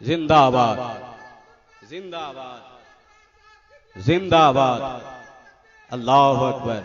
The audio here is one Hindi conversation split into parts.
जिंदाबाद, जिंदाबाद, जिंदाबाद। अल्लाहु अकबर,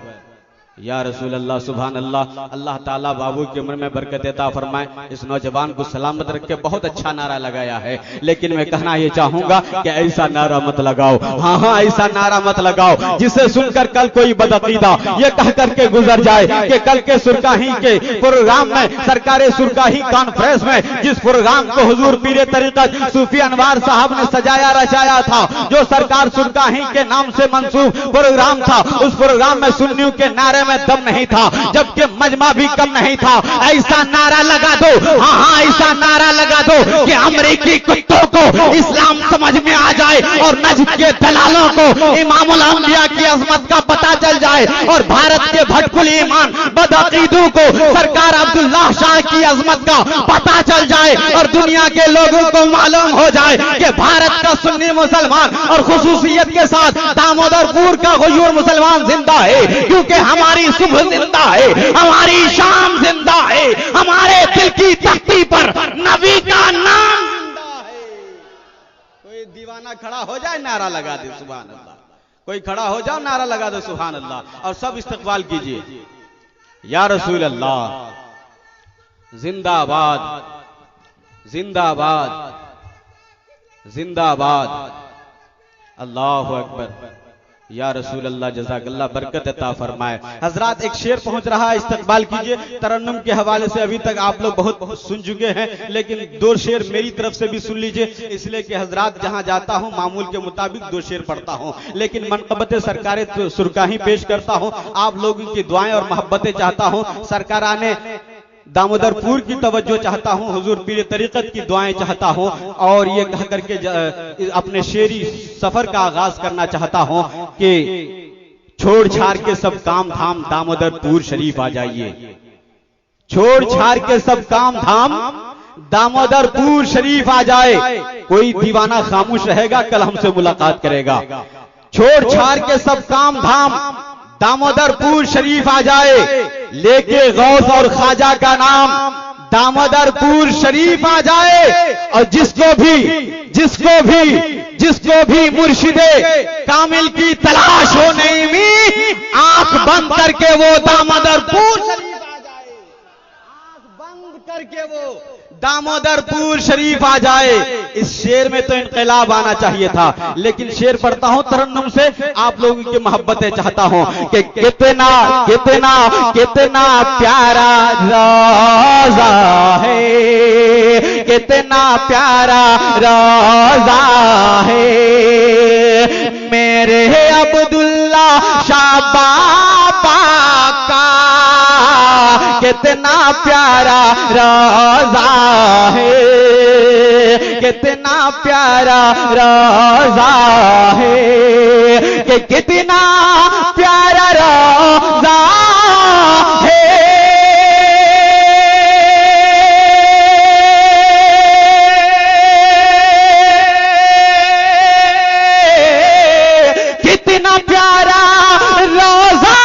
या रसूल अल्लाह, सुभान अल्लाह। अल्लाह ताला बाबू की उम्र में बरकत देता फरमाए। इस नौजवान को सलामत रख के बहुत अच्छा नारा लगाया है, लेकिन मैं कहना ये चाहूंगा कि ऐसा नारा मत लगाओ। हाँ हाँ, ऐसा नारा मत लगाओ जिसे सुनकर कल कोई बदअकीदा ये कह करके गुजर जाए कि कल के सुरकाही के प्रोग्राम में, सरकार सुरकाही कॉन्फ्रेंस में जिस प्रोग्राम को हुजूर पीरे तरीकत सूफी अनवार साहब ने सजाया रचाया था, जो सरकार सुरकाही के नाम से मंसूब प्रोग्राम था, उस प्रोग्राम में सुन्नियों के नारे में दम नहीं था, जबकि मजमा भी कम नहीं था। ऐसा नारा लगा दो, हाँ हाँ, ऐसा नारा लगा दो कि अमेरिकी कुत्तों को इस्लाम समझ में आ जाए और नज्द के दलालों को इमामुल अंबिया की अजमत का पता चल जाए और भारत के भटकुली ईमान बदअकीदों को सरकार अब्दुल्ला शाह की अजमत का पता चल जाए और दुनिया के लोगों को मालूम हो जाए कि भारत का सुन्नी मुसलमान और खुसूसियत के साथ दामोदरपुर का गुजूर मुसलमान जिंदा है, क्योंकि हमारी सुबह जिंदा है, हमारी शाम जिंदा है, हमारे दिल की तख्ती पर नबी का नाम जिंदा है। कोई दीवाना खड़ा हो जाए, नारा लगा दे सुभान अल्लाह। कोई खड़ा हो जाओ, नारा लगा दो सुभान अल्लाह, और सब इस्तकबाल कीजिए। या रसूल अल्लाह, जिंदाबाद, जिंदाबाद, जिंदाबाद। अल्लाहु अकबर, या रसूल अल्लाह, जज़ाकल्लाह, बरकत अता फरमाए। हजरात, एक शेर पहुंच रहा है, इस्तकबाल कीजिए। तरन्नुम के हवाले से अभी तक आप लोग बहुत सुन चुके हैं, लेकिन दो शेर मेरी तरफ से भी सुन लीजिए, इसलिए कि हजरात जहां जाता हूं मामूल के मुताबिक दो शेर पढ़ता हूं, लेकिन मनक़बत सरकारे सुरकाही पेश करता हूं। आप लोगों की दुआएं और मोहब्बतें चाहता हूं, सरकाराने दामोदरपुर की तवज्जो चाहता हूं, हुजूर पीर तरीकत की दुआएं चाहता हूं, और ये कह करके अपने शेरी सफर का आगाज करना चाहता हूं कि छोड़ छाड़ के सब काम धाम दामोदरपुर शरीफ आ जाइए। छोड़ छाड़ के सब काम धाम दामोदरपुर शरीफ आ जाए। कोई दीवाना खामोश रहेगा, कल हमसे मुलाकात करेगा। छोड़ छाड़ के सब काम धाम दामोदरपुर शरीफ आ जाए, लेके गौस और ख्वाजा का नाम दामोदरपुर शरीफ आ जाए। और जिसको भी मुर्शिदे कामिल की तलाश हो नहीं में, आंख बंद करके वो दामोदरपुर शरीफ आ जाए। आंख बंद करके वो दामोदरपुर शरीफ आ जाए। इस शेर में तो इनकलाब आना चाहिए था, लेकिन शेर पढ़ता हूं तरन्नुम से, आप लोगों की मोहब्बतें चाहता हूं कि कितना कितना कितना प्यारा रोजा है, कितना प्यारा रोजा है मेरे अब्दुल्ला शाह बाबा का, कितना प्यारा रोजा है, कितना प्यारा रोजा है, कि कितना प्यारा रोजा है। कितना प्यारा रोजा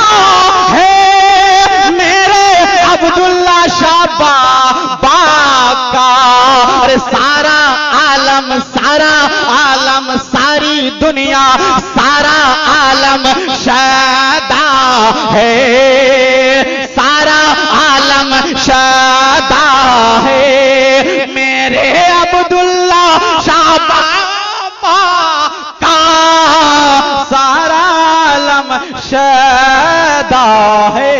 है मेरे अब्दुल्ला शाह बाबा का। और सारा आलम सारी दुनिया सारा आलम शादा है, सारा आलम शादा है मेरे अब्दुल्ला शाह बाबा का, सारा आलम शादा है।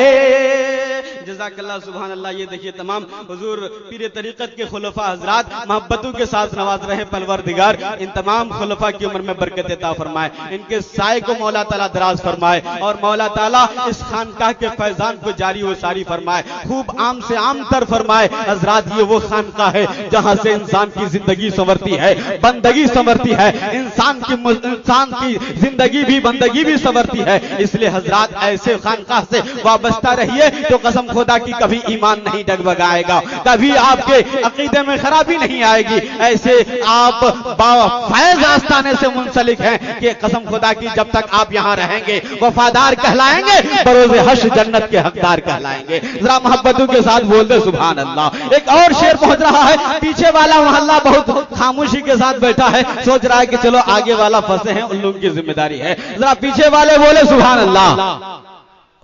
जज़ाकल्लाह, सुभान अल्लाह। ये देखिए तमाम हुजूर पीर तरीकत के खुलफा हजरात मोहब्बतों के साथ नवाज रहे परवरदिगार इन तमाम खुलफा की उम्र में बरकत अता फरमाए, इनके साए को मौला ताला दराज फरमाए, और मौला ताला इस खानकाह के फैजान को जारी व सारी फरमाए, खूब आम से आम तर फरमाए। हजरात, ये वो खानकाह है जहां से इंसान की जिंदगी संवरती है, बंदगी संवरती है, इंसान की जिंदगी भी बंदगी भी संवरती है। इसलिए हजरात, ऐसे खानकाह से वाबस्ता रहिए तो कसम खुदा की कभी ईमान नहीं डगमगाएगा, कभी आपके अकीदे में खराबी नहीं आएगी। ऐसे आप फैज आस्ताने से मुंसलिक हैं कि कसम खुदा की जब तक आप यहाँ रहेंगे वफादार कहलाएंगे, बरोज़े हश्र जन्नत के हकदार कहलाएंगे। जरा मोहब्बतों के साथ बोल दे सुभान अल्लाह। एक और शेर पहुंच रहा है, पीछे वाला मोहल्ला बहुत खामोशी के साथ बैठा है, सोच रहा है कि चलो आगे वाला फंसे हैं, उन लोगों की जिम्मेदारी है। जरा पीछे वाले बोले सुभान अल्लाह,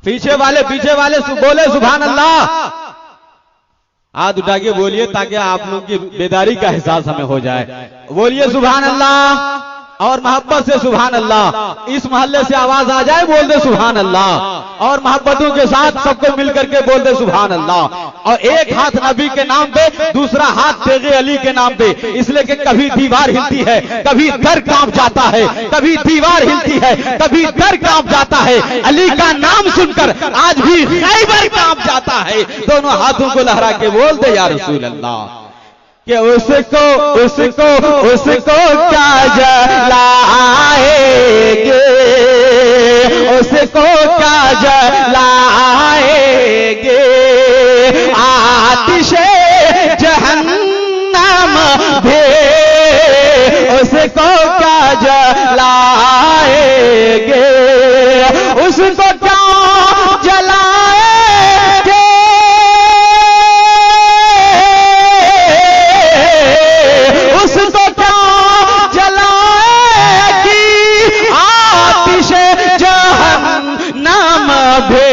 पीछे वाले बोले सुभान अल्लाह। हाथ उठा के बोलिए ताकि आप लोगों की बेदारी का एहसास हमें हो जाए। बोलिए सुभान अल्लाह और मोहब्बत से सुभान अल्लाह। इस मोहल्ले से आवाज आ जाए, बोल दे सुभान अल्लाह। और मोहब्बतों के साथ सबको मिलकर के बोल दे सुभान अल्लाह। और एक हाथ नबी के नाम पे, दूसरा हाथ तेगे अली के नाम पे, इसलिए कि कभी दीवार हिलती है, कभी दर कांप जाता है, कभी दीवार हिलती है, कभी दर कांप जाता है। अली का नाम सुनकर आज भी खैबर कांप जाता है। दोनों हाथों को लहरा के बोल दे या रसूल अल्लाह कि उसको क्या जलाएंगे, उसको क्या जलाएंगे, आतिशे जहन्नम भी उसको क्या जलाएंगे, उसको क्या जलाएंगे, उसको क्या जलाएगी आतिशे जहन्नम भी।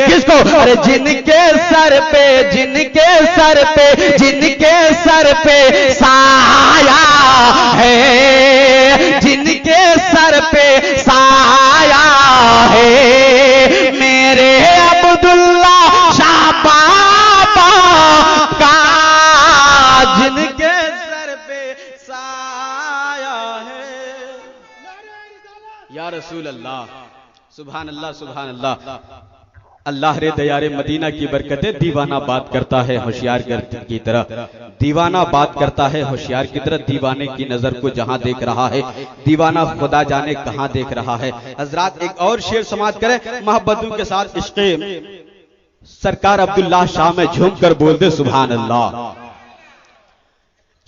किसको? अरे जिनके सर पे, जिनके सर पे, जिनके सर पे साया है, जिनके सर पे साया है, मेरे अब्दुल्ला शाह बाबा का जिनके सर पे साया है। या रसूल अल्लाह, सुभान अल्लाह, सुभान अल्लाह। अल्लाह रे दयारे मदीना की बरकतें। दीवाना बात करता है होशियार की तरह, दीवाना बात करता है होशियार की तरह। दीवाने की नजर को जहां देख रहा है, दीवाना खुदा जाने कहां देख रहा है। हजरात एक और शेर समाप्त करें मोहब्बतों के साथ। इश्क़े सरकार अब्दुल्ला शाह में झूम कर बोल दे सुभान अल्लाह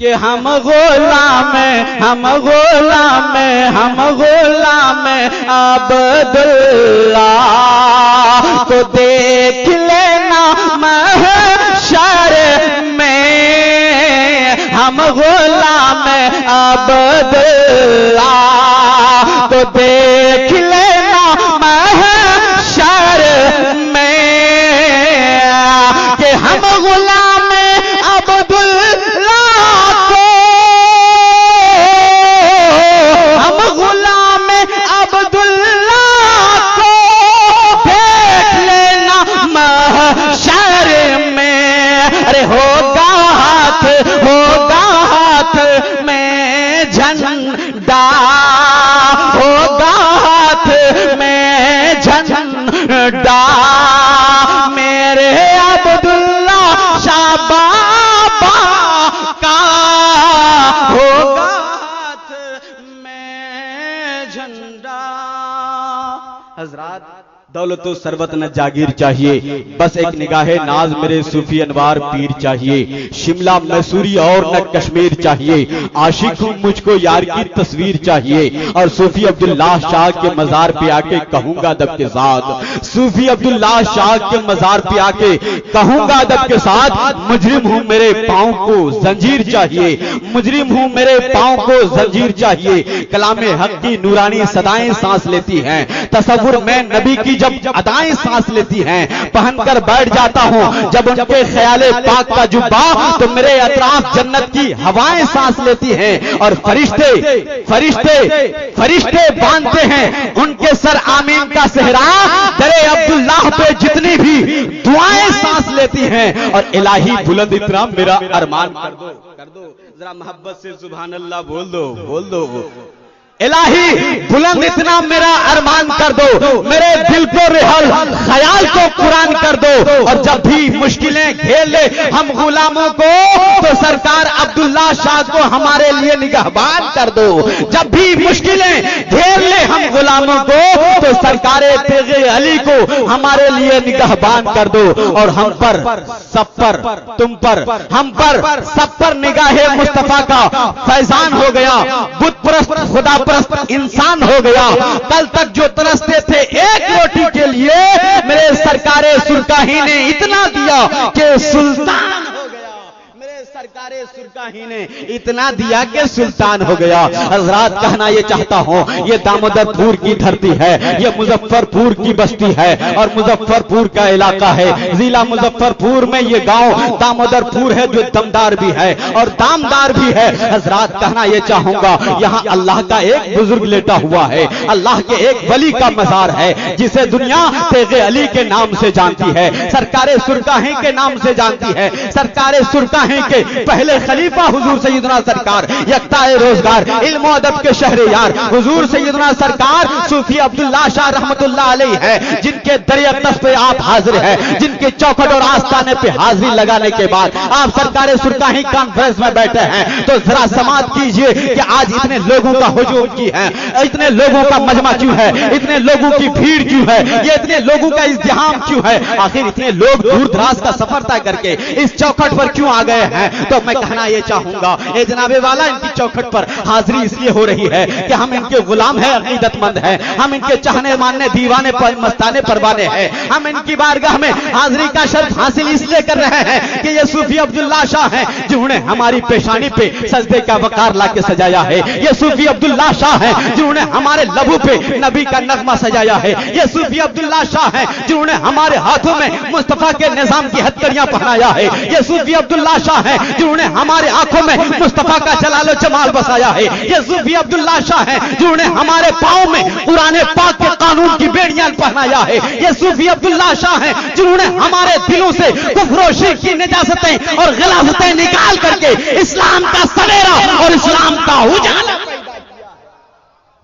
कि हम गुलाम अब्दुल्लाह को देख लेना महशर में, हम गुलाम अब्दुल्लाह को देख लेना महशर में, कि हम गुलाम अब्दुल्लाह को, हम गुलाम अब्दुल्लाह को देख लेना महशर में। अरे होगा हाथ में झंडा, होगा हाथ में झंडा, मेरे अब्दुल्ला शाह बाबा का होगा हाथ में झंडा। हजरात दौलत व सरबत न जागीर चाहिए, बस एक निगाहे नाज मेरे सूफी अनवार पीर चाहिए। शिमला मैसूरी और न कश्मीर चाहिए, आशिक हूं मुझको यार की तस्वीर चाहिए। और सूफी अब्दुल्ला शाह के मजार पे आके कहूंगा अदब के साथ, सूफी अब्दुल्ला शाह के मजार पे आके कहूंगा अदब के साथ, मुजरिम हूं मेरे पांव को जंजीर चाहिए, मुजरिम हूं मेरे पांव को जंजीर चाहिए। कलामे हक की नूरानी सदाएं सांस लेती हैं, तसव्वुर में नबी की जब अदाएं सांस लेती हैं, पहनकर बैठ जाता हूं जब उनके ख्याले पाक का जुब्बा, तो मेरे अतराफ जन्नत की हवाएं सांस लेती हैं। और फरिश्ते फरिश्ते फरिश्ते बांधते हैं उनके सर आमीन का सेहरा, दरे अब्दुल्लाह पे जितनी भी दुआएं सांस लेती हैं। और इलाही बुलंद इतना मेरा अरमान कर दो, जरा मोहब्बत से सुभान अल्लाह बोल दो, बोल दो। इलाही बुलंद इतना मेरा अरमान कर दो, मेरे दिल को रिहल ख्याल को कुरान कर दो। और जब भी मुश्किलें घेर ले हम गुलामों को, तो सरकार अब्दुल्ला शाह को हमारे लिए निगहबान कर दो। जब भी मुश्किलें घेर ले हम गुलामों को, तो सरकार तेगे अली को हमारे लिए निगहबान कर दो। और हम पर, सब पर, तुम पर, हम पर, सब पर निगाहे मुस्तफा का फैजान हो गया। बुत परस्त, खुदा परस्त इंसान हो गया। कल तक जो तरसते थे एक रोटी के लिए, मेरे सरकारे सुरकाही ने इतना दिया कि सुल्तान हो गया। मेरे सरकारे सुरकाही ने इतना दिया कि सुल्तान हो गया। हजरात कहना ये चाहता हूं, ये दामोदरपुर की धरती है, ये मुजफ्फरपुर की बस्ती है और मुजफ्फरपुर का इलाका है। जिला मुजफ्फरपुर में ये गांव दामोदरपुर है, जो दमदार भी है और दामदार भी है। हजरात कहना ये चाहूंगा, यहाँ अल्लाह का एक बुजुर्ग लेटा हुआ है, अल्लाह के एक वली का मजार है, जिसे दुनिया तेगे अली के नाम से जानती है, सरकारे सुरकाही के नाम से जानती है। सरकारे सुरकाही के पहले खलीफा हुजूर सैयदना सरकार यक्ताए रोजगार इल्म अदब के शहरे यार हुजूर सैयदना सरकार सूफी अब्दुल्ला शाह रहमतुल्लाह अलैह है, जिनके दरियाकस पे आप हाजिर हैं, जिनके चौखट और आस्थाने पे हाजिरी लगाने के बाद आप सरकारे सुरकाही कॉन्फ्रेंस में बैठे हैं। तो जरा समाअत कीजिए कि आज इतने लोगों का हुजूम की है, इतने लोगों का मजमा क्यों है, इतने लोगों की भीड़ क्यों है, ये इतने लोगों का इज़्तिहाम क्यों है, आखिर इतने लोग दूर दराज का सफर तय करके इस चौखट पर क्यों आ गए हैं। तो मैं कहना ये चाहूंगा, ए जनाबे वाला, इनकी चौखट पर हाजिरी इसलिए हो रही है कि हम इनके गुलाम हैं, अकीदतमंद हैं, हम इनके चाहने मानने दीवाने मस्ताने परवाने हैं। हम इनकी बारगाह में हाजिरी का शर्त हासिल इसलिए कर रहे हैं कि ये सूफी अब्दुल्ला शाह हैं, जिन्होंने हमारी पेशानी पे सजदे का वकार ला के सजाया है। ये सूफी अब्दुल्ला शाह हैं, जिन्होंने हमारे लबू पे नबी का नगमा सजाया है। ये सूफी अब्दुल्ला शाह हैं, जिन्होंने हमारे हाथों में मुस्तफा के निजाम की हथकड़ियां पहनाया है। ये सूफी अब्दुल्ला शाह हैं, जिन्होंने हमारे आंखों में मुस्तफा का जलालो जमाल बसाया है। ये सूफी अब्दुल्ला शाह हैं, जिन्होंने हमारे पांव में कुरान पाक के कानून की बेड़ियां पहनाया है। ये सूफी अब्दुल्ला शाह हैं, जिन्होंने हमारे दिलों से कुफ्र और शिर्क की निजासतें और गिलाफतें निकाल करके इस्लाम का सवेरा और इस्लाम का उजाला पैदा किया।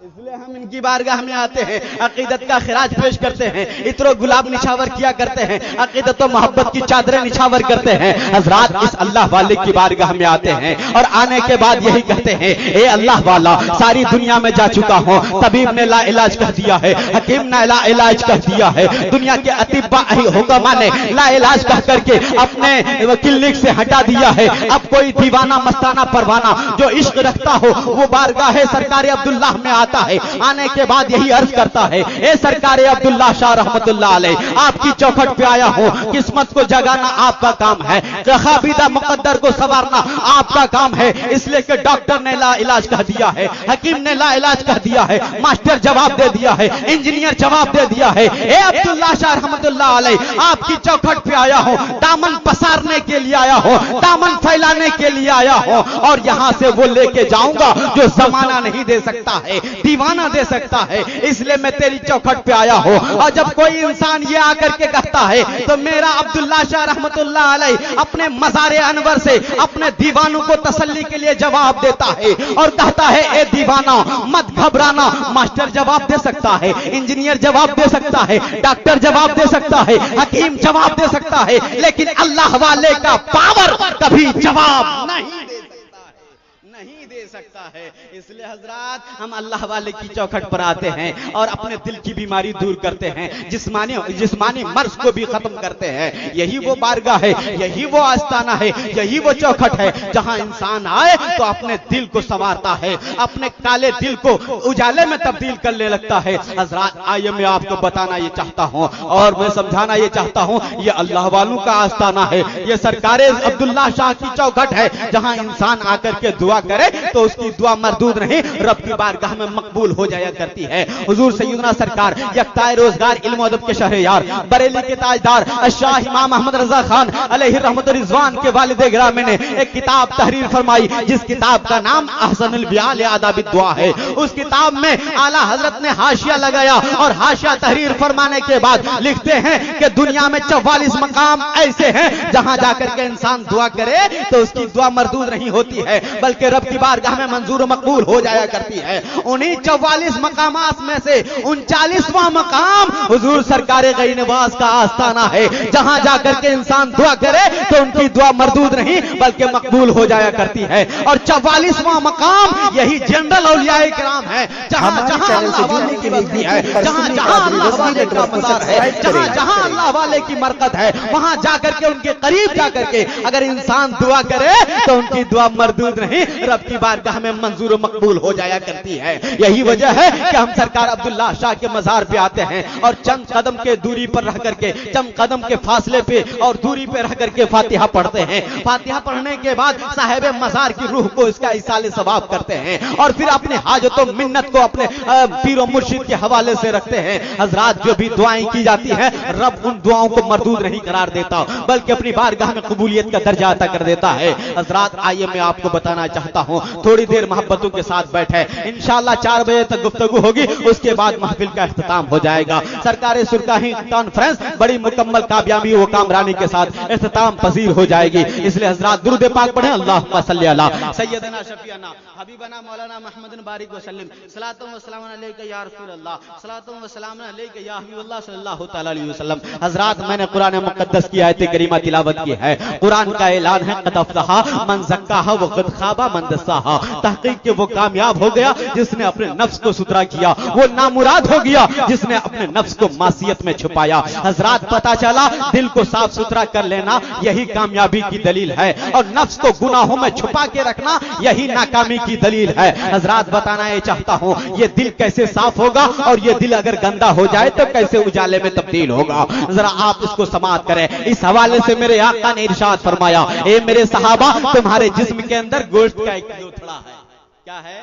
इसलिए हम इनकी बारगाह में आते हैं, अकीदत का खिराज पेश करते हैं, इत्रो गुलाब निछावर किया करते हैं, अकीदत और मोहब्बत की चादरें निछावर करते हैं। हजरात इस अल्लाह वाले की बारगाह में आते हैं और आने के बाद यही कहते हैं, ए अल्लाह वाला, सारी दुनिया में जा चुका हूं, तबीब ने ला इलाज कह दिया है, हकीम ने ला इलाज कह दिया है, दुनिया के अतिब्बा हुक्मा ने ला इलाज कह करके अपने क्लिनिक से हटा दिया है। अब कोई दीवाना मस्ताना परवाना जो इश्क रखता हो, वो बारगाह सरकार अब्दुल्लाह में आता है। आने के बाद यही अर्ज करता है, ए सरकार अब्दुल्ला शाह रहमतुल्लाह अलैह, आपकी चौखट पे आया हूं, किस्मत को जगाना आपका काम है, खाबीदा मुकद्दर को संवारना आपका काम है। इसलिए कि डॉक्टर ने ला इलाज कह दिया है, हकीम ने ला इलाज कह दिया है, मास्टर जवाब दे दिया है, इंजीनियर जवाब दे दिया है। ए अब्दुल्ला शाह रहमतुल्लाह अलैह, आपकी चौखट पे आया हूं, दामन पसारने के लिए आया हूं, दामन फैलाने के लिए आया हूं, और यहां से वो लेके जाऊंगा जो जमाना नहीं दे सकता है, दीवाना दे सकता है। इसलिए मैं तेरी चौखट पे आया हूं। और जब कोई इंसान ये आकर के कहता है, तो मेरा अब्दुल्ला शाह रहमतुल्लाह अलैह अपने मज़ारे अनवर से अपने दीवानों को तसल्ली के लिए जवाब देता है और कहता है, ए दीवाना मत घबराना, मास्टर जवाब दे सकता है, इंजीनियर जवाब दे सकता है, डॉक्टर जवाब दे सकता है, हकीम जवाब दे सकता है, लेकिन अल्लाह वाले का पावर कभी जवाब नहीं दे सकता है। इसलिए हजरात हम अल्लाह वाले की चौखट पर आते हैं और अपने दिल की बीमारी दूर करते हैं, जिस्मानी मर्ज को भी खत्म करते हैं। यही वो बारगाह है, यही वो आस्ताना है, यही वो चौखट है जहां इंसान आए तो अपने दिल को संवारता है, अपने काले दिल को उजाले में तब्दील करने लगता है। हजरात आइए मैं आपको बताना ये चाहता हूं और मैं समझाना ये चाहता हूं, ये अल्लाह वालों का आस्ताना है, ये सरकार अब्दुल्ला शाह की चौखट है, जहां इंसान आकर के दुआ करे तो उसकी दुआ मरदूद नहीं, रब की बारगाह में मकबूल हो जाया करती है। हुजूर सैयदना सरकार यक्ताए रोजगार इल्म अदब के शहरयार बरेली के ताजदार शाह इमाम अहमद रजा खान अलैहि रहमत रिजवान के वालिद गिरामी ने एक किताब तहरीर फरमाई, जिस किताब का नाम अहसनुल बयान आदाब दुआ है। उस किताब में आला हजरत ने हाशिया लगाया और हाशिया तहरीर फरमाने के बाद लिखते हैं कि दुनिया में 44 मकाम ऐसे हैं जहां जाकर के इंसान दुआ करे तो उसकी दुआ मरदूद नहीं होती है, बल्कि रब की बारगाह में मंजूर मकबूल हो जाया करती है। उन्हीं 44 मकामात में से 39वां मकाम हुजूर सरकार गरीनवाज का आस्थाना है, जहां जाकर के इंसान दुआ करे तो उनकी दुआ मरदूद नहीं बल्कि मकबूल हो जाया करती है। और 44वां मकाम यही जनरल औलियाए किराम है, जहां जहां अल्लाह वाले की बस्ती है, जहां जहां अल्लाह वाले का मज़ार है, जहां जहां अल्लाह वाले की मरकत है, वहां जाकर के उनके करीब जाकर के अगर इंसान दुआ करे तो उनकी दुआ मरदूद नहीं रब की बारगाह में मंजूर मकबूल हो जाया करती है। यही वजह है कि हम सरकार अब्दुल्ला शाह के मज़ार पे आते हैं और चंद कदम के दूरी पर रह करके, चंद कदम के फासले पे और दूरी पे रह करके फातिहा पढ़ते हैं। फातिहा पढ़ने के बाद साहिब मज़ार की रूह को इसका इसाले सवाब करते हैं और फिर अपने हाजतों मिन्नत को अपने पीरो मुर्शिद के हवाले से रखते हैं। हजरात, जो भी दुआएं की जाती हैं रब उन दुआओं को मरदूद नहीं करार देता बल्कि अपनी बारगाह में कबूलियत का दर्जा अता कर देता है। हजरात, आइए मैं आपको बताना चाहता हूं, थोड़ी देर मोहब्बतों के साथ बैठे, इंशाअल्लाह 4 बजे तक गुफ्तगू होगी, उसके बाद महफिल का इख्तिताम हो जाएगा। सरकार सुरकाही कॉन्फ्रेंस बड़ी मुकम्मल कामयाबी व कामरानी के साथ इख्तिताम पजीर हो जाएगी। इसलिए हजरात दुरूद पाक पढ़ें, अल्लाहुम्मा सल्ली अला सय्यदना शफीअना हबीबना मौलाना मुहम्मद बारिक वसल्लम सलातो व सलाम अलैका या रसूल अल्लाह सलातो व सलाम अलैका या हबीबल्लाह सल्लल्लाहु तआला अलैहि वसल्लम। हजरात, मैंने कुरान मुकद्दस की आयत करीमा तिलावत की है। कुरान का ऐलान है, क़द अफ़लहा मन ज़क्काहा व क़द ख़ाबा मन दस्साहा। तहक़ीक़ के वो कामयाब हो गया जिसने अपने नफ्स को सुथरा किया, वो नामुराद हो गया जिसने अपने नफ्स को मासियत में छुपाया। हजरात, पता चला दिल को साफ सुथरा कर लेना यही कामयाबी की दलील है और नफ्स को गुनाहों में छुपा के रखना यही नाकामी की दलील है। हजरात, बताना ये चाहता हूं, ये दिल कैसे साफ होगा और ये दिल अगर गंदा हो जाए तो कैसे उजाले में तब्दील होगा। जरा आप इसको समाअत करें। इस हवाले से मेरे आका ने इरशाद फरमाया, ए मेरे सहाबा, तुम्हारे जिस्म के अंदर गोश्त का एक लोथड़ा है। क्या है?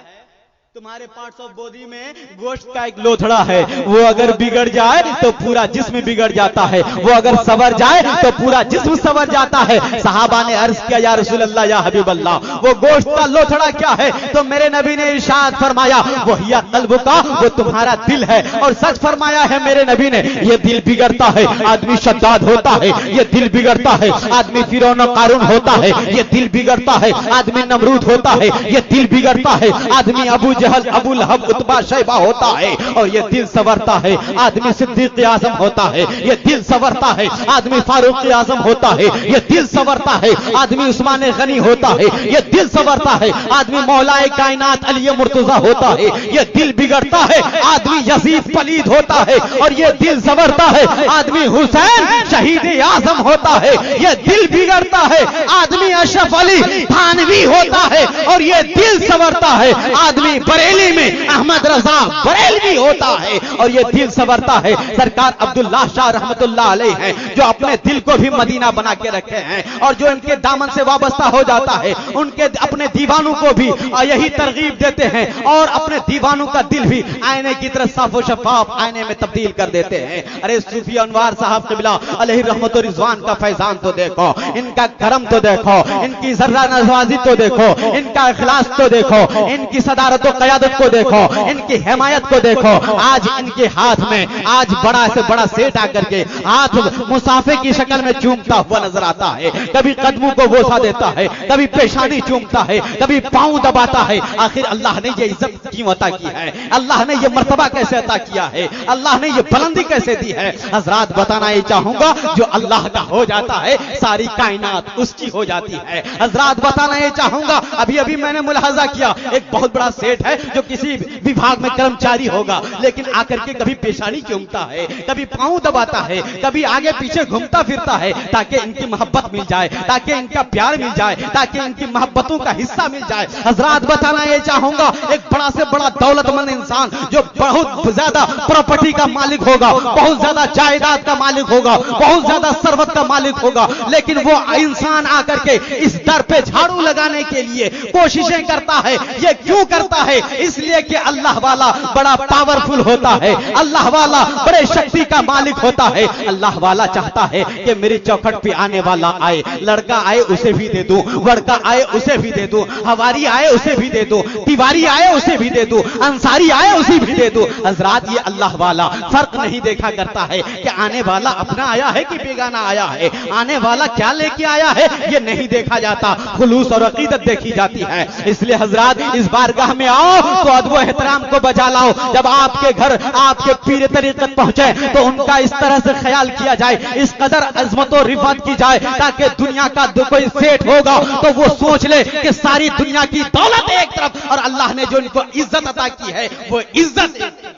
तुम्हारे पार्ट्स ऑफ बॉडी में गोश्त का एक लोथड़ा है। वो अगर बिगड़ जाए तो पूरा जिस्म बिगड़ जाता है, वो अगर सवर जाए तो पूरा जिस्म सवर जाता है। सहाबा ने अर्ज किया, या रसूल अल्लाह या हबीब अल्लाह, वो गोश्त का लोथड़ा क्या है? तो मेरे नबी ने इरशाद फरमाया, वो हिया क़ल्ब का, वो तुम्हारा दिल है। और सच फरमाया है मेरे नबी ने, ये दिल बिगड़ता है आदमी शद्दाद होता है, ये दिल बिगड़ता है आदमी फिरौन कारून होता है, ये दिल बिगड़ता है आदमी नमरूद होता है, ये दिल बिगड़ता है आदमी अबू जहल, अबू लहब, उतबा, शैबा होता है। और ये दिल संवरता है आदमी सिद्दीक़ आज़म होता है, ये दिल संवरता है आदमी फारूक आज़म होता है, ये दिल संवरता है आदमी उस्मान गनी होता है, ये दिल संवरता है आदमी मौलाए कायनात अली मुर्तज़ा होता है, ये दिल बिगड़ता है आदमी यजीद पलीद होता है, और ये दिल संवरता है आदमी हुसैन शहीद आज़म होता है, ये दिल बिगड़ता है आदमी अशरफ अली थानवी होता है, और ये दिल संवरता है आदमी बरेली में अहमद रजा बरेलवी होता है, और ये दिल संवरता है सरकार अब्दुल्ला शाह रहमतुल्लाह अलैह हैं, जो अपने दिल को भी मदीना बना के रखे हैं, और जो इनके दामन से वाबस्ता हो जाता है उनके अपने दीवानों को भी यही तरगीब देते हैं, और अपने दीवानों का दिल भी आईने की तरह साफ और शफाफ आईने में तब्दील कर देते हैं। अरे सूफी अनवार साहब क़िबला अलैहि रहमत व रिज़वान का फैजान तो देखो, इनका करम तो देखो, इनकी जर्रा नवाजी तो देखो, इनका इखलास तो देखो, इनकी सदारत और क़यादत को देखो, इनकी हिमायत को देखो। आज इनके हाथ में आज बड़ा से बड़ा सेठ आकर के हाथ मुसाफे की शक्ल में चूमता हुआ नजर आता है, कभी कदमों को बोसा देता है, कभी पेशानी चूमता है, कभी पांव दबाता है। आखिर अल्लाह ने ये इज्जत क्यों अता की है? अल्लाह ने ये मर्तबा कैसे अता किया है? अल्लाह ने ये बुलंदी कैसे दी है? हजरात, बताना ये चाहूंगा, जो अल्लाह का हो जाता है सारी कायनात उसकी हो जाती है। हजरात, बताना ये चाहूंगा, अभी अभी मैंने मुलाहजा किया, एक बहुत बड़ा सेठ है जो किसी विभाग में कर्मचारी होगा, लेकिन आकर के कभी पेशानी चूमता है, कभी पांव दबाता है, कभी आगे पीछे घूमता फिरता है, ताकि इनकी मोहब्बत मिल जाए, ताकि इनका प्यार मिल जाए, ताकि इनकी मोहब्बतों का हिस्सा मिल जाए। हजरात, बताना ये चाहूंगा, एक बड़ा से बड़ा दौलतमंद इंसान जो बहुत ज्यादा प्रॉपर्टी का मालिक होगा, बहुत ज्यादा जायदाद का मालिक होगा, बहुत ज्यादा सरवत का मालिक होगा, लेकिन वो इंसान आकर के इस दर पे झाड़ू लगाने के लिए कोशिशें करता है। ये क्यों करता है? इसलिए कि अल्लाह वाला बड़ा पावरफुल होता है, अल्लाह वाला बड़े शक्ति का मालिक होता है। अल्लाह वाला चाहता है कि मेरी चौखट पे आने वाला आए, लड़का आए उसे भी दे दूं, लड़का आए उसे भी दे दूं, हवारी आए उसे भी दे दूं, तिवारी आए उसे भी दे दूं, अंसारी आए है उसी भी दे दो। हजरात ये अल्लाह वाला फर्क नहीं देखा करता है कि आने वाला अपना आया है कि बेगाना आया है, आने वाला क्या लेके आया है ये नहीं देखा जाता, खुलूस और अकीदत देखी जाती है। इसलिए हजरात इस बारगाह में आओ तो अदब एहतराम को बजा लाओ। जब आपके घर आपके पीर तरीक़त पहुंचे तो उनका इस तरह से ख्याल किया जाए, इस कदर अजमत और रिफत की जाए ताकि दुनिया का कोई सेठ होगा तो वो सोच ले कि सारी दुनिया की दौलत एक तरफ और अल्लाह ने जो इनको इज्जत अता की है वो इज्जत।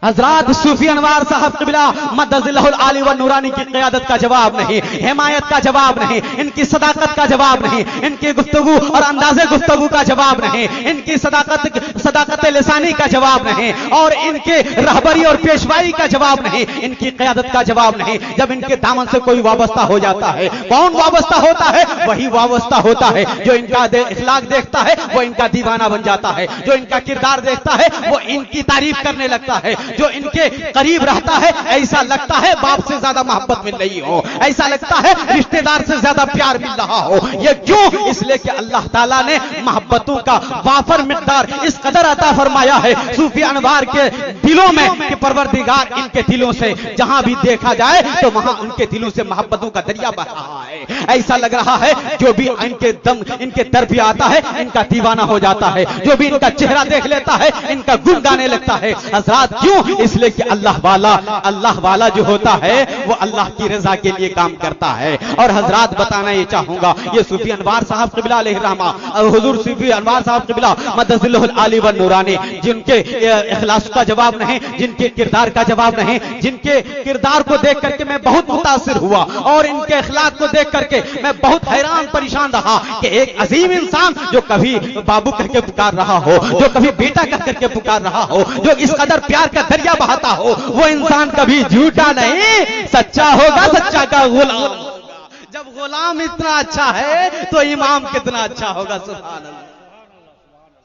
हजरात सूफी अनवार साहब क़िबला मद्दज़िल्लहुल आली व नूरानी की क़यादत का जवाब नहीं, हिमायत का जवाब नहीं, इनकी सदाकत का जवाब नहीं, इनकी गुफ्तगू और अंदाज़े गुफ्तगू का जवाब नहीं, इनकी सदाकत लिसानी का जवाब नहीं, और इनके रहबरी और पेशवाई का जवाब नहीं, इनकी क़यादत का जवाब नहीं। जब इनके दामन से कोई वाबस्ता हो जाता है, कौन वाबस्ता होता है? वही वाबस्ता होता है जो इनका इखलाक देखता है वो इनका दीवाना बन जाता है, जो इनका किरदार देखता है वो इनकी तारीफ करने लगता है, जो इनके करीब रहता है ऐसा लगता है बाप से ज्यादा मोहब्बत मिल रही हो, ऐसा लगता है रिश्तेदार से ज्यादा प्यार मिल रहा हो। ये क्यों? इसलिए कि अल्लाह ताला ने मोहब्बतों का वाफर मिकदार इस कदर अता फरमाया है सूफी अनवार के दिलों में कि परवरदिगार इनके दिलों से जहां भी देखा जाए तो वहां उनके दिलों से मोहब्बतों का दरिया बह रहा है। ऐसा लग रहा है जो भी इनके दर पे आता है इनका दीवाना हो जाता है, जो भी इनका चेहरा देख लेता है इनका गुण गाने लगता है। हज़रात क्यों? इसलिए कि अल्लाह वाला जो होता है वो अल्लाह की रजा के लिए काम करता है। और हजरात बताना ये चाहूंगा ये सूफी अनवार साहब क़िबला अलैहि रहमा और हुजूर सूफी अनवार साहब क़िबला मद्दज़िल्लहुल आली व नूरानी जिनके इखलास का जवाब नहीं, जिनके किरदार का जवाब नहीं, जिनके किरदार को देख करके मैं बहुत मुतासिर हुआ और इनके इखलाक को देख करके मैं बहुत हैरान परेशान रहा कि एक अजीम इंसान जो कभी बाबू कह के पुकार रहा हो, जो कभी बेटा कह करके पुकार रहा हो, जो इस कदर प्यार का दरिया बहाता हो, वो इंसान कभी झूठा नहीं सच्चा होगा, सच्चा का गुलाम होगा। जब गुलाम इतना अच्छा है तो इमाम कितना अच्छा होगा। सुभान अल्लाह,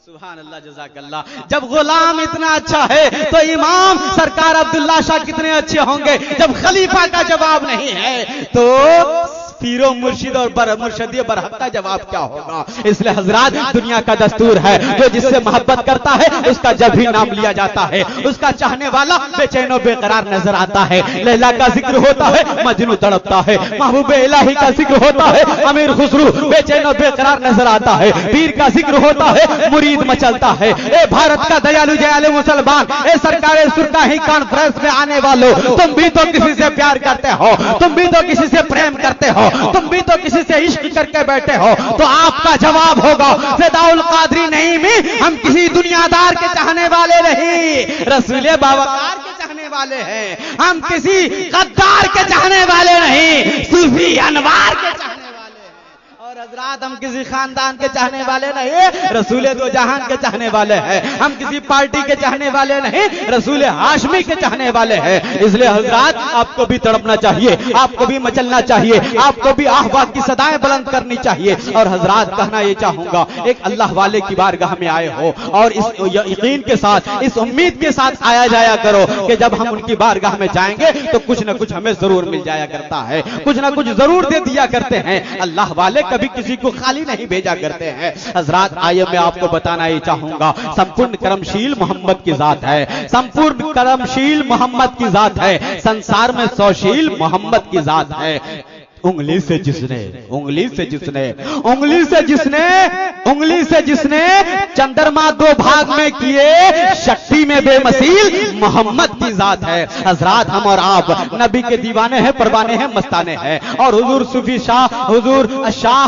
सुभान अल्लाह, जज़ाकल्लाह। जब गुलाम इतना अच्छा है तो इमाम सरकार अब्दुल्ला शाह कितने अच्छे होंगे। जब खलीफा का जवाब नहीं है तो पीरो मुर्शिद और मुर्शदी बरहक का जवाब क्या होगा। इसलिए हजरात दुनिया का दस्तूर है जो जिससे मोहब्बत करता है उसका जब भी नाम लिया जाता है उसका चाहने वाला बेचैनो बेकरार नजर आता है। लैला का जिक्र होता है मजनू तड़पता है, महबूब इलाही का जिक्र होता है अमीर खुसरू बेचैनो बेकरार नजर आता है, पीर का जिक्र होता है मुरीद मचलता है। ए भारत का दयालु जयालु मुसलमान, ए सरकार सुरकाही कॉन्फ्रेंस में आने वालों, तुम भी तो किसी से प्यार करते हो, तुम भी तो किसी से प्रेम करते हो, तुम भी तो किसी से इश्क करके बैठे हो, तो आपका जवाब होगा फ़िदाउल क़ादरी नहीं में हम किसी दुनियादार के चाहने वाले नहीं, रसूले बावकार के चाहने वाले हैं, हम किसी गद्दार के चाहने वाले नहीं, सूफी अनवार के चाहने वाले हैं। और हजरात हम किसी खानदान के चाहने वाले नहीं, रसूले दो जहान के चाहने वाले हैं। हम किसी पार्टी के चाहने वाले नहीं, रसूले हाशमी के चाहने वाले हैं। इसलिए हजरात आपको भी तड़पना चाहिए, आपको भी मचलना चाहिए, आपको भी आहवाह की सदाएं बुलंद करनी चाहिए। और हजरात कहना ये चाहूंगा एक अल्लाह वाले की बारगाह में आए हो और इस यकीन के साथ, इस उम्मीद के साथ आया जाया करो कि जब हम उनकी बारगाह में जाएंगे तो कुछ न कुछ हमें जरूर मिल जाया करता है, कुछ न कुछ जरूर दे दिया करते हैं। अल्लाह वाले कभी किसी को खाली नहीं भेजा करते हैं। हजरात आइए मैं आपको बताना ही चाहूंगा संपूर्ण करमशील मोहम्मद की जात है, संपूर्ण करमशील मोहम्मद की जात है, संसार में सौशील मोहम्मद की जात है। उंगली से जिसने चंद्रमा दो भाग में किए, शक्ति में बेमसील मोहम्मद की जात है। हजरात हम और आप नबी के दीवाने हैं, परवाने हैं, मस्ताने हैं। और हुजूर सूफी शाह, हुजूर शाह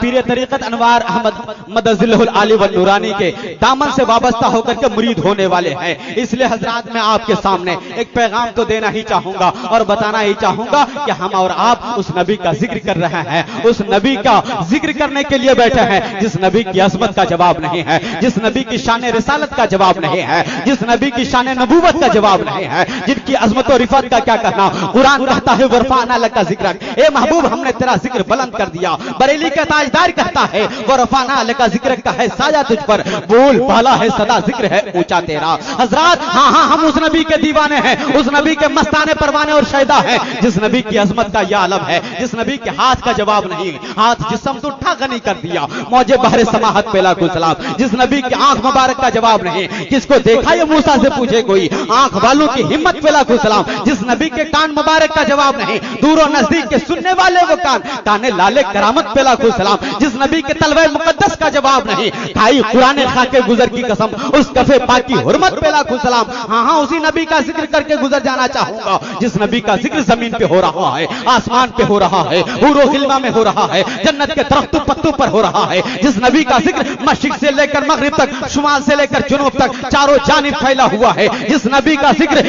पीर तरीक़त अनवार अहमद मद्दज़िल्लहुल आली व नूरानी के दामन से वाबस्ता होकर के मुरीद होने वाले हैं। इसलिए हजरात मैं आपके सामने एक पैगाम तो देना ही चाहूंगा और बताना ही चाहूंगा कि हम और आप उस नबी का जिक्र कर रहे हैं, उस नबी का जिक्र करने के लिए बैठे हैं जिस नबी की अजमत का जवाब नहीं है, जिस नबी की शान रिसालत का जवाब नहीं है, जिस नबी की शान नबूवत का जवाब नहीं है, जिनकी अजमत और रिफत का क्या कहना। कुरान कहता है वरफाना लका जिक्र, ए महबूब हमने तेरा जिक्र बुलंद कर दिया। बरेली का ताजदार कहता है वरफाना लका जिक्र का है साया तुझ पर, बोल बाला है सदा जिक्र है ऊंचा तेरा। हजरात हाँ हाँ हम उस नबी के दीवाने हैं, उस नबी के मस्ताने परवाने और शैदा है, जिस नबी की अजमत का यह आलम है, जिस नबी के हाथ का जवाब नहीं, हाथ जिस्म तो उठा गनी कर दिया, मौजे बहरे समाहत पेला को सलाम, जिस नबी की आंख मुबारक का जवाब नहीं, किसको देखा ये मूसा से पूछे कोई, आंख वालों की हिम्मत पेला को सलाम, जिस नबी के कान मुबारक का जवाब नहीं, दूर और नजदीक के सुनने वाले वो कान, काने लाले करामत पेला को सलाम, जिस नबी के तलवे मुकद्दस का जवाब नहीं, खाई कुरान खाके गुजर की कसम, उस कफे पाकी हुर्मत पेला को सलाम। हाँ हाँ उसी नबी का जिक्र करके गुजर जाना चाहूंगा, जिस नबी का जिक्र जमीन पे हो रहा है, आसमान पे हो रहा है, हूरो खिल्मा में हो रहा है, जन्नत के दरख्तों पत्तों पर हो रहा है, जिस नबी का जिक्र मशरिक से लेकर मगरिब तक, शुमाल से लेकर जुनूब तक चारों जानिब फैला हुआ है, जिस नबी का जिक्र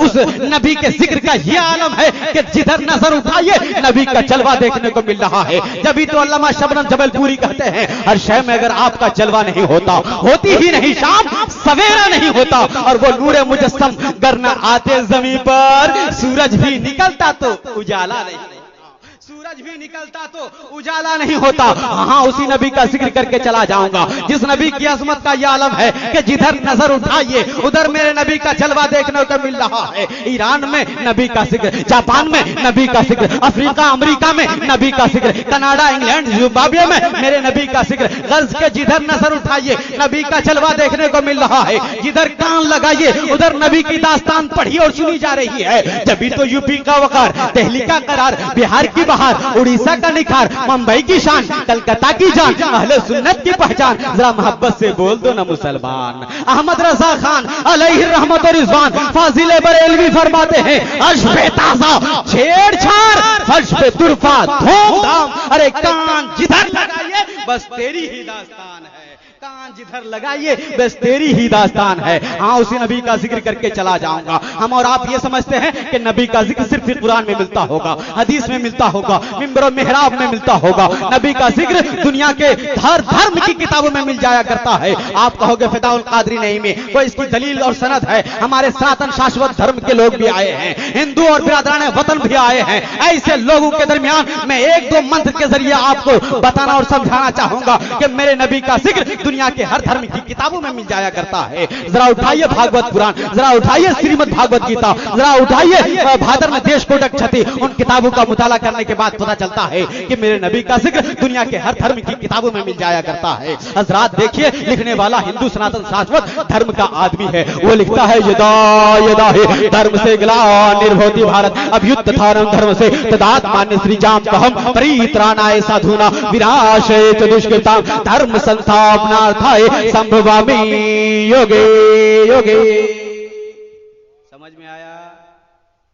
उस नबी के जिक्र का यह आलम है कि जिधर नजर उठाइए नबी का जलवा देखने को मिल रहा है। जब तो अल्लामा शबनम जबलपुरी कहते हैं हर शय में अगर आपका जलवा नहीं होता, होती ही नहीं शाम सवेरा नहीं होता, और वो नूरे मुजस्सम गर न आते जमीन पर, सूरज भी निकलता तो उजाला नहीं, सूरज भी निकलता तो उजाला नहीं होता। हाँ उसी नबी का जिक्र करके चला जाऊंगा, जिस नबी की अजमत का यह आलम है कि जिधर नजर उठाइए उधर मेरे नबी का जलवा देखने को मिल रहा है। ईरान में नबी का जिक्र, जापान में नबी का जिक्र, अफ्रीका अमेरिका में नबी का जिक्र, कनाडा इंग्लैंड जिम्बाब्वे में मेरे नबी का जिक्र, गर्ज के जिधर नजर उठाइए नबी का जलवा देखने को मिल रहा है, जिधर कान लगाइए उधर नबी की दास्तान पढ़ी और सुनी जा रही है। जब तो यूपी का वकार, दिल्ली का करार, बिहार की उड़ीसा का निखार, मुंबई की शान, कलकत्ता की जान, अहले सुन्नत की पहचान, जरा मोहब्बत से बोल दो ना मुसलमान। अहमद रजा खान अलैहि रहमत और रिजवान फाजिले बरेलवी फरमाते हैं अर्श पे ताजा छेड़छाड़, फर्श पे तुरफा धूमधाम, अरे कान जिधर लगाइए बस तेरी ही दास्तान है, कान जिधर लगाइए बस तेरी ही दास्तान है। हाँ उसी नबी का जिक्र करके चला जाऊंगा। हम और आप ये समझते हैं कि नबी का जिक्र सिर्फ कुरान में मिलता होगा, हदीस में मिलता होगा, मिंबर और मेहराब में मिलता होगा। नबी का जिक्र दुनिया के हर धर्म की किताबों में मिल जाया करता है। आप कहोगे फिदाउल कादरी नहीं में कोई इसकी दलील और सनद है? हमारे सनातन शाश्वत धर्म के लोग भी आए हैं, हिंदू और बिरादरान वतन भी आए हैं। ऐसे लोगों के दरमियान मैं एक दो मंत्र के जरिए आपको बताना और समझाना चाहूंगा कि मेरे नबी का जिक्र दुनिया के हर धर्म की किताबों में मिल जाया करता है। जरा उठाइए भागवत पुराण, जरा उठाइए श्रीमद् भागवत गीता, जरा उठाइए भादर में देश कोटक क्षति, उन किताबों का मुताला करने के बाद पता चलता है कि मेरे नबी का जिक्र दुनिया के हर धर्म की किताबों में मिल जाया करता है। हजरात देखिए, लिखने वाला हिंदू सनातन शाश्वत धर्म का आदमी है। वो लिखता है यदा यदा हे धर्म से ग्लानिर्भवति भारत अभ्युत्थानं धर्म से तदात्मान्य श्री जाम कहम परित्राणाय साधुना विनाशय च दुष्कृतां धर्म संस्थापनार्थाय संभवामि योगे योगे। समझ में आया?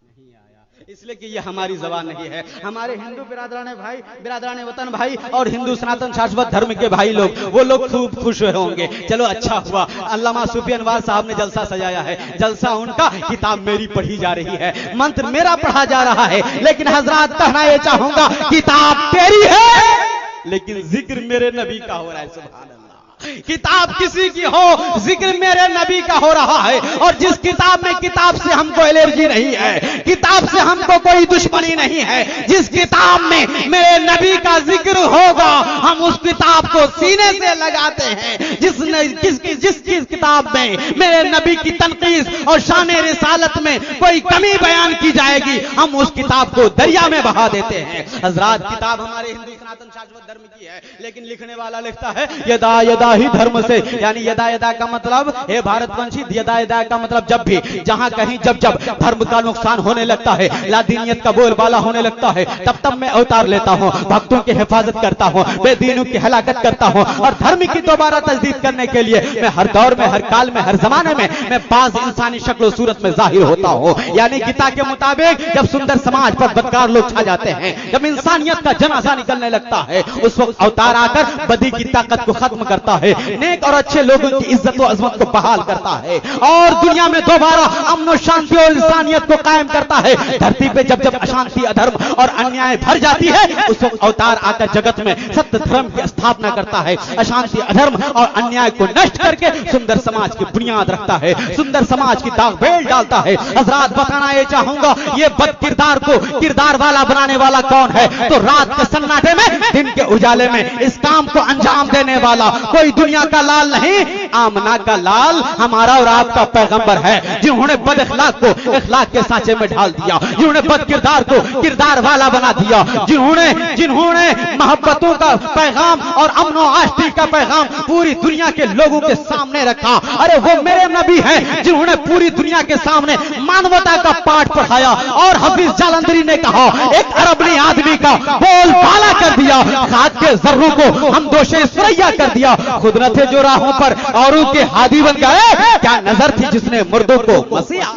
नहीं आया, इसलिए कि ये हमारी जबान नहीं है। हमारे हिंदू बिरादराने भाई, बिरादराने वतन भाई और हिंदू सनातन शाश्वत धर्म के भाई लोग, वो लोग खूब खुश होंगे। चलो अच्छा हुआ, अल्लामा सूफी अनवार साहब ने जलसा सजाया है। जलसा उनका, किताब मेरी पढ़ी जा रही है, मंत्र मेरा पढ़ा जा रहा है। लेकिन हजरात कहना ये चाहूंगा, किताब तेरी है लेकिन जिक्र मेरे नबी का हो रहा है। सुभान अल्लाह। किताब किसी की हो, जिक्र मेरे नबी का हो रहा है। और जिस किताब में, किताब से हमको एलर्जी नहीं है, किताब से हमको कोई दुश्मनी नहीं है। जिस किताब में मेरे नबी का जिक्र होगा, हम उस किताब को सीने से लगाते हैं। जिस किताब में मेरे नबी की तनकीस और शान रिसालत में कोई कमी बयान की जाएगी, हम उस किताब को दरिया में बहा देते हैं। हजरात, किताब हमारे हिंदू सनातन शाश्वत धर्म की है, लेकिन लिखने वाला लिखता है यदा यदा ही धर्म से, यानी यदा यदा का मतलब, हे भारतवंशी, यदा यदा का मतलब जब भी, जहां कहीं, जब जब धर्म का नुकसान होने लगता है, लादीनियत का बोलबाला होने लगता है, तब तब मैं अवतार लेता हूं, भक्तों की हिफाजत करता हूं, बेदीनों की हलाकत करता हूं, और धर्म की दोबारा तजदीद करने के लिए मैं हर दौर में, हर काल में, हर जमाने में मैं बाज इंसानी शक्ल सूरत में जाहिर होता हूं। यानी गीता के मुताबिक जब सुंदर समाज पर बदकार लोग छा जाते हैं, जब इंसानियत का जनाजा निकलने लगता है, उस वक्त अवतार आकर बदी की ताकत को खत्म करता है, नेक और अच्छे लोगों की इज्जत और अजमत को बहाल करता है और दुनिया में दोबारा अमन और शांति और इंसानियत को कायम करता है। धरती पे जब जब अशांति, अधर्म और अन्याय भर जाती है, उस वक्त अवतार आकर जगत में सत्य धर्म की स्थापना करता है, अशांति, अधर्म और अन्याय को नष्ट करके सुंदर समाज की बुनियाद रखता है, सुंदर समाज की दाग बेल डालता है। हजरात, बताना ये चाहूंगा, ये बद किरदार को किरदार वाला बनाने वाला कौन है? तो रात के सन्नाटे में, दिन के उजाले में इस काम को अंजाम देने वाला कोई दुनिया का लाल नहीं, आमना का लाल हमारा और आपका पैगंबर है, जिन्होंने बद इखलाक को इखलाक के सांचे में ढाल दिया, जिन्होंने बद किरदार को किरदार वाला बना दिया, जिन्होंने मोहब्बतों का पैगाम और अमनो आष्टी का पैगाम पूरी दुनिया के लोगों के सामने रखा। अरे वो मेरे नबी हैं जिन्होंने पूरी दुनिया के सामने मानवता का पाठ पढ़ाया और हफीज जालंधरी ने कहा, एक अरबनी आदमी का बोल बाला कर दिया, खाक के जर्रों को हम दोषे सुरैया कर दिया, खुद न थे जो राहों पर औरों के हादी बन गए। क्या नजर थी जिसने मुर्दों को मसीहा,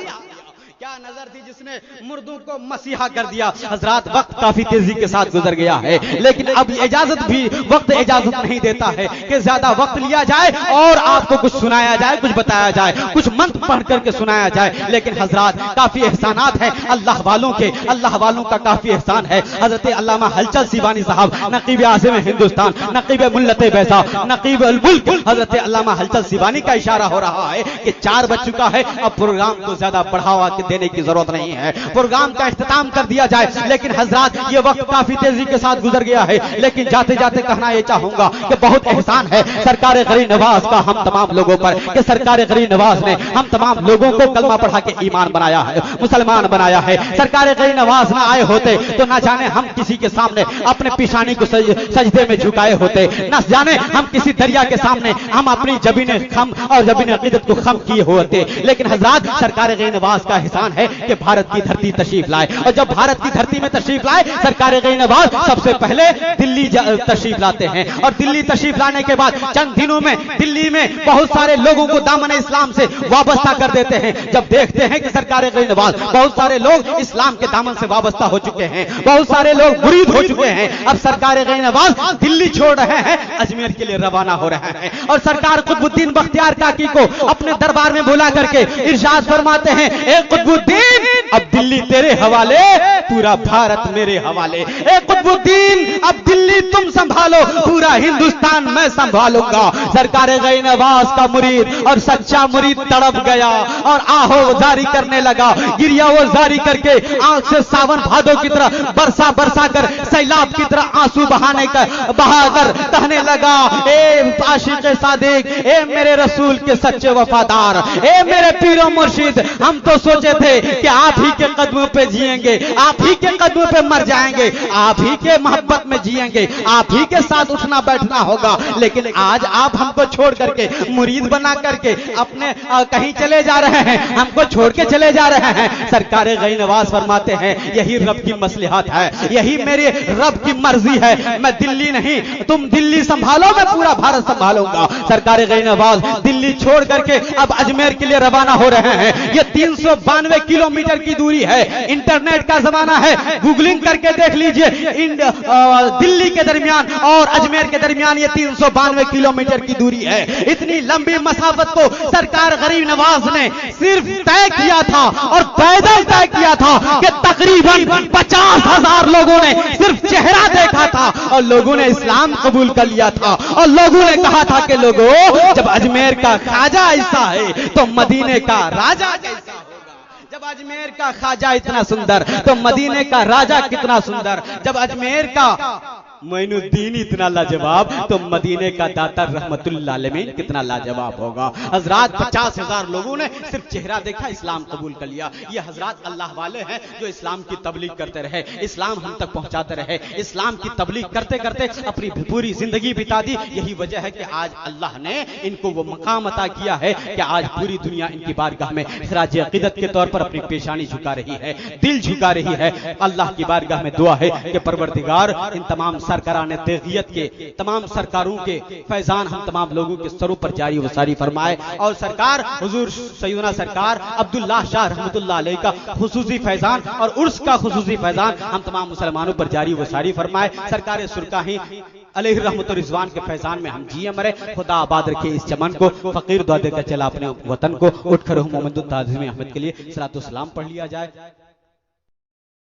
क्या नजर थी जिसने मुर्दों को मसीहा कर दिया। हजरात, वक्त काफी तेजी के साथ गुजर गया है, लेकिन अब इजाजत भी वक्त इजाजत नहीं देता है कि ज्यादा वक्त लिया जाए और आपको कुछ सुनाया जाए, कुछ बताया जाए, कुछ मंत्र पढ़ करके सुनाया जाए। लेकिन हजरात, काफी एहसानात हैं अल्लाह वालों के, अल्लाह वालों का काफी एहसान है। हजरत अल्लामा हलचल सीबानी साहब, नकीब आज़िम हिंदुस्तान, नकीब मुल्लत बैसा, नकीब अल मुल्क, हजरत अल्लामा हलचल सीबानी का इशारा हो रहा है कि 4 बज चुका है, अब प्रोग्राम को ज्यादा बढ़ावा देने की जरूरत नहीं है, प्रोग्राम का इख्तिताम कर दिया जाए। लेकिन हजरात, ये वक्त काफी तेजी के साथ गुजर गया है, लेकिन जाते जाते कहना यह चाहूंगा कि बहुत एहसान है सरकार गरीब नवाज का हम तमाम लोगों पर कि सरकार गरीब नवाज ने हम तमाम लोगों को कलमा पढ़ा के ईमान बनाया है, मुसलमान बनाया है। सरकार गरीब नवाज ना आए होते तो ना जाने हम किसी के सामने अपने पिशानी को सजदे में झुकाए होते, ना जाने हम किसी दरिया के सामने हम अपनी जबीन खम और जबीन अकीदत को खम किए होते। लेकिन हजरात, सरकार गरीब नवाज का एहसान है कि भारत की धरती तशरीफ लाए, और जब भारत की धरती में तशरीफ लाए सरकार गरीब नवाज सबसे पहले दिल्ली तशरीफ लाते हैं, और दिल्ली तशरीफ लाने के बाद चंद दिनों में दिल्ली में बहुत सारे लोगों को दामन इस्लाम से वाबस्ता कर देते हैं। जब देखते हैं कि सरकार गरीब नवाज बहुत सारे लोग इस्लाम के दामन से वाबस्ता हो चुके हैं, बहुत सारे लोग मुरीद हो चुके हैं, अब सरकार गरीब नवाज दिल्ली छोड़ रहे हैं, अजमेर के लिए रवाना हो रहे हैं, और सरकार कुतुबुद्दीन बख्तियार काकी को अपने दरबार में बुला करके इरशाद फरमाते हैं, ए कुतुबुद्दीन, अब दिल्ली तेरे हवाले, पूरा भारत मेरे हवाले। ए कुतुबुद्दीन, अब दिल्ली तुम संभालो, पूरा हिंदुस्तान मैं संभालूंगा। सरकार गरीब नवाज का मुरीद और सच्चा मुरीद तड़प गया और आहो जारी करने लगा, गिरिया वो जारी करके आंख से सावन भादों की तरह बरसा बरसा कर सैलाब की तरह आंसू बहाकर कहने लगा, ए आशिक सादिक, ए मेरे रसूल के सच्चे वफादार, ए मेरे पीरो मुर्शिद, हम तो सोचे थे कि आप ही के कदमों पे जिएंगे, आप ही के कदमों पे मर जाएंगे, आप ही के मोहब्बत में जिएंगे, आप ही के साथ उठना बैठना होगा, लेकिन आज आप हमको छोड़ करके मुरीद बना करके अपने कहीं चले जा रहे हैं, हमको छोड़ के चले जा रहे हैं। सरकार गरीब नवाज फरमाते हैं, यही रब की मसलिहत है, यही मेरे रब की मर्जी है, मैं दिल्ली नहीं, तुम दिल्ली संभालो, मैं पूरा भारत संभालूंगा। सरकार गरीब नवाज दिल्ली छोड़ करके अब अजमेर के लिए रवाना हो रहे हैं। ये 392 किलोमीटर की दूरी है, इंटरनेट का जमाना है, गूगलिंग करके देख लीजिए, दिल्ली के दरमियान और अजमेर के दरमियान ये 392 किलोमीटर की दूरी है। इतनी लंबी मसाफत को सरकार गरीब नवाज ने सिर्फ तय किया था और पैदल तय किया था कि तकरीबन 50,000 लोगों ने सिर्फ चेहरा देखा था और लोगों ने इस्लाम कबूल कर लिया था, और लोगों ने कहा था कि लोगों, जब अजमेर का ख्वाजा ऐसा है तो मदीने का राजा कैसा होगा, जब अजमेर का ख्वाजा इतना सुंदर तो मदीने का राजा कितना सुंदर, जब अजमेर का मोइनुद्दीन इतना लाजवाब तो मदीने का दाता रहमतुल्लाह अलैहि कितना लाजवाब होगा। हजरात, 50,000 लोगों ने सिर्फ चेहरा देखा, इस्लाम कबूल कर लिया। ये हजरात अल्लाह वाले हैं जो इस्लाम की तबलीग करते रहे, इस्लाम हम तक पहुंचाते रहे, इस्लाम की तबलीग करते करते अपनी पूरी जिंदगी बिता दी। यही वजह है कि आज अल्लाह ने इनको वो मकाम अता किया है कि आज पूरी दुनिया इनकी बारगाह में खिराज अकीदत के तौर पर अपनी पेशानी झुका रही है, दिल झुका रही है। अल्लाह की बारगाह में दुआ है कि परवरदिगार इन तमाम सरकाराने तेगियत के तमाम सरकारों के फैजान हम तमाम लोगों के सरों पर जारी वसारी फरमाए, और सरकार हुजूर सैयदना सरकार अब्दुल्लाह शाह रहमतुल्लाह अलैह का खुसूसी फैजान और उर्स का खुसूसी फैजान हम तमाम मुसलमानों पर जारी वसारी फरमाए। सरकार सुरकाही अलैहि रहमत और रिजवान के फैजान में हम जिए मरे। खुदा आबाद रखे इस चमन को। फकीर दुआ देकर चला अपने वतन को। उठकर मोहम्मद ताज़िम अहमद के लिए सलातो सलाम पढ़ लिया जाए।